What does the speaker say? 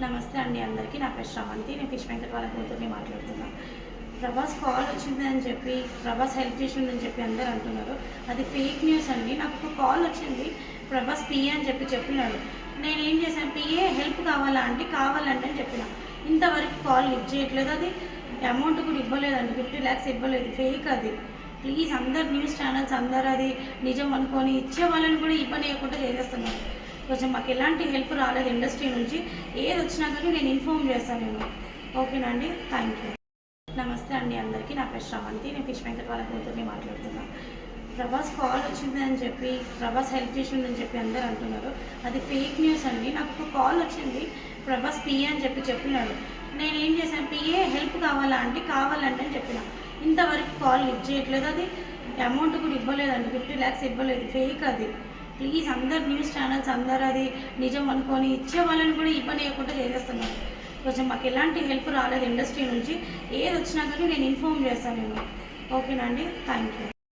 నమస్తే అండి అందరికీ. నా పేరు శ్రవంతి. నేను ఫిష్ వెంకట్ వాళ్ళ కూతుర్ని మాట్లాడుతున్నా. ప్రభాస్ కాల్ వచ్చిందని చెప్పి, ప్రభాస్ హెల్ప్ చేసిందని చెప్పి అందరూ అంటున్నారు. అది ఫేక్ న్యూస్ అండి. నాకు ఒక కాల్ వచ్చింది, ప్రభాస్ పిఏ అని చెప్పినాడు. నేనేం చేశాను, పిఏ హెల్ప్ కావాలా అంటే కావాలంటే అని చెప్పిన. ఇంతవరకు కాల్ లిఫ్ట్ చేయట్లేదు. అది అమౌంట్ కూడా ఇవ్వలేదండి, 50 lakhs ఇవ్వలేదు. ఫేక్ అది. ప్లీజ్ అందరు న్యూస్ ఛానల్స్ అందరూ అది నిజం అనుకొని ఇచ్చే వాళ్ళని కూడా ఇవ్వనియకుండా చేసేస్తున్నారు. కొంచెం మాకు ఎలాంటి హెల్ప్ రాలేదు ఇండస్ట్రీ నుంచి. ఏది వచ్చినా కానీ నేను ఇన్ఫామ్ చేస్తాను నేను. ఓకేనా అండి, థ్యాంక్ యూ. నమస్తే అండి అందరికీ. నా పేరు శ్రవంతి. నేను ఫిష్ వెంకట్ వాళ్ళ కూతుర్ని మాట్లాడుతున్నా. ప్రభాస్ కాల్ వచ్చిందని చెప్పి, ప్రభాస్ హెల్ప్ చేసిందని చెప్పి అందరూ అంటున్నారు. అది ఫేక్ న్యూస్ అండి. నాకు ఒక కాల్ వచ్చింది, ప్రభాస్ పిఏ అని చెప్పినాడు. నేనేం చేశాను, పిఏ హెల్ప్ కావాలా అంటే కావాలంటే అని చెప్పిన. ఇంతవరకు కాల్ లిఫ్ట్ చేయట్లేదు. అది అమౌంట్ కూడా ఇవ్వలేదండి, 50 lakhs ఇవ్వలేదు. ఫేక్ అది. ప్లీజ్ అందరు న్యూస్ ఛానల్స్ అందరూ అది నిజం అనుకొని ఇచ్చే వాళ్ళని కూడా ఇవ్వనియకుండా చేసేస్తున్నారు. కొంచెం మాకు ఎలాంటి హెల్ప్ రాలేదు ఇండస్ట్రీ నుంచి. ఏది వచ్చినా కానీ నేను ఇన్ఫామ్ చేస్తాను నేను. ఓకేనా అండి, థ్యాంక్ యూ.